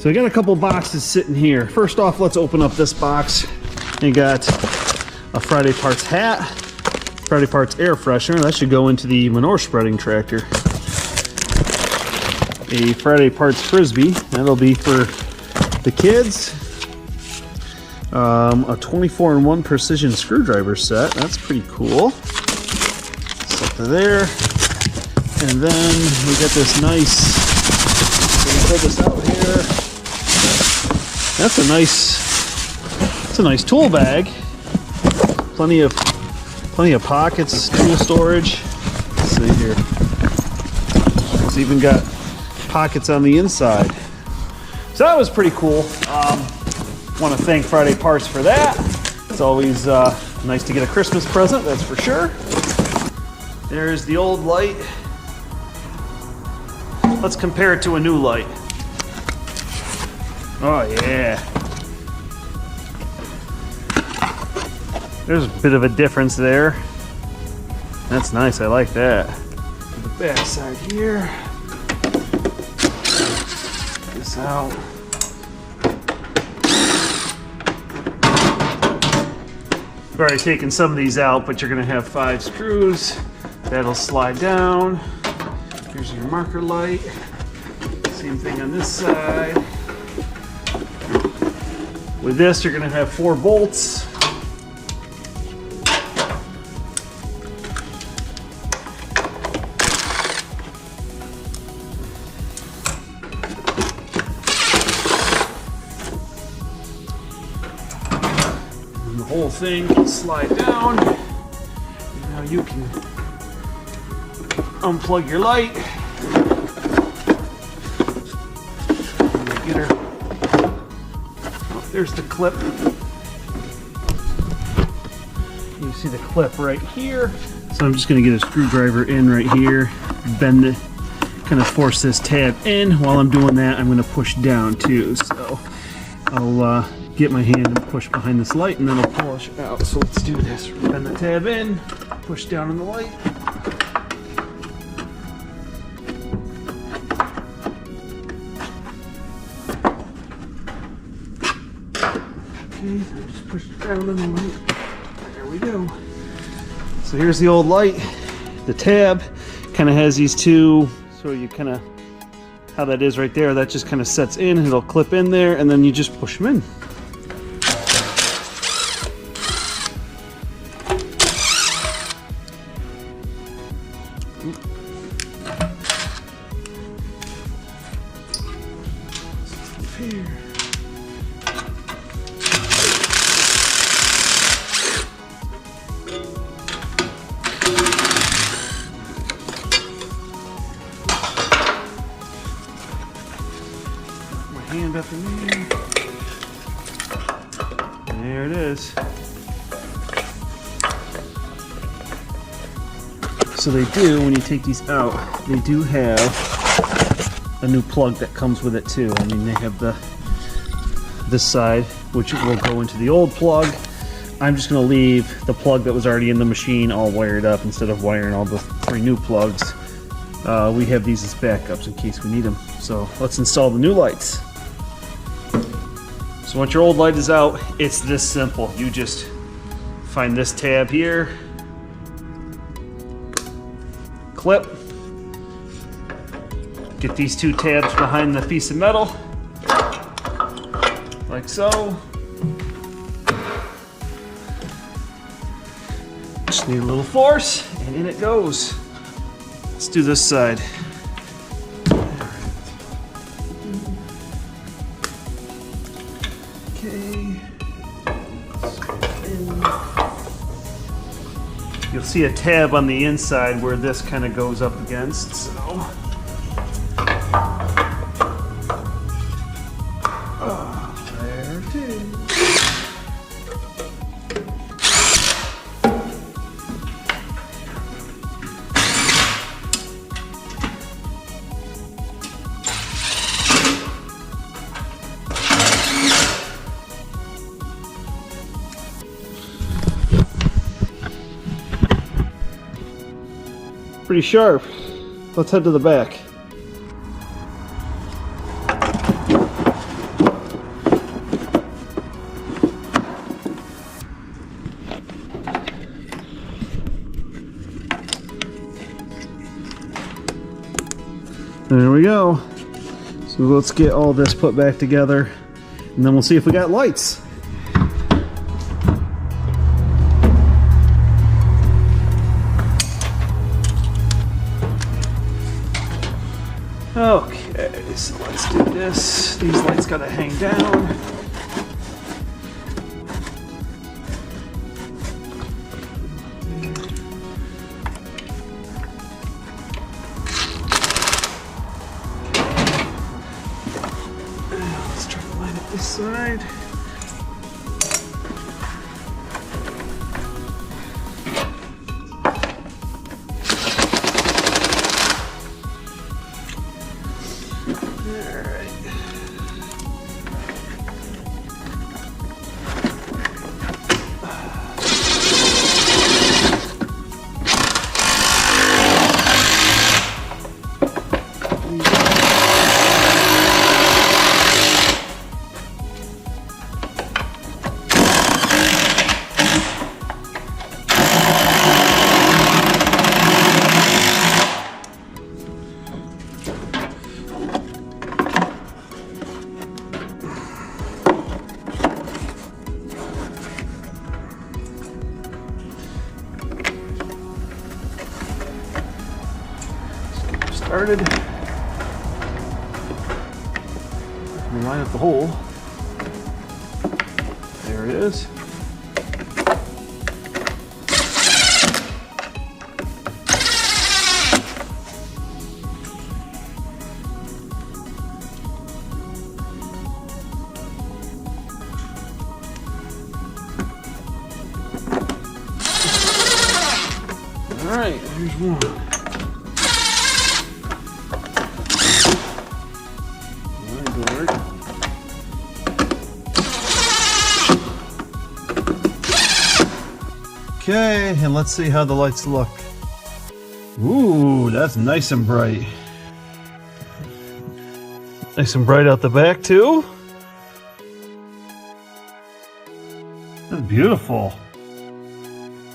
So I got a couple boxes sitting here. First off, let's open up this box. You got a Friday Parts hat, Friday Parts air freshener. That should go into the manure spreading tractor. A Friday Parts Frisbee. That'll be for the kids. A 24-in-1 precision screwdriver set. That's pretty cool. Set to there. And then we got this nice, pull this out here. That's a nice tool bag. Plenty of pockets, tool storage. Let's see here. It's even got pockets on the inside. So that was pretty cool. Want to thank Friday Parts for that. It's always nice to get a Christmas present, that's for sure. There's the old light. Let's compare it to a new light. Oh yeah. There's a bit of a difference there. That's nice, I like that. The back side here. Get this out. I've already taken some of these out, but you're gonna have 5 screws. That'll slide down. Here's your marker light. Same thing on this side. With this, you're gonna have 4 bolts. And the whole thing can slide down. Now you can unplug your light. Get her. Oh, there's the clip. You see the clip right here. So I'm just going to get a screwdriver in right here, bend it, kind of force this tab in. While I'm doing that, I'm going to push down too. So I'll get my hand and push behind this light, and then I'll push out. So let's do this. Bend the tab in, push down on the light. Just push it down on the light. There we go. So here's the old light. The tab kind of has these two, so you kind of, how that is right there, that just kind of sets in, it'll clip in there, and then you just push them in. Here. Hand up in there. There it is. So they do, when you take these out, they do have a new plug that comes with it too. I mean, they have this side, which will go into the old plug. I'm just going to leave the plug that was already in the machine all wired up instead of wiring all the 3 new plugs. We have these as backups in case we need them. So let's install the new lights. So once your old light is out, it's this simple. You just find this tab here, clip, get these 2 tabs behind the piece of metal, like so. Just need a little force, and in it goes. Let's do this side. You'll see a tab on the inside where this kind of goes up against, so. There it is. Pretty sharp. Let's head to the back. There we go. So let's get all this put back together, and then we'll see if we got lights. Okay, so let's do this. These lights gotta hang down. Let's try to line up this side. Started. We line up the hole. There it is. All right, here's one. Okay, and let's see how the lights look. Ooh, that's nice and bright. Nice and bright out the back too. That's beautiful.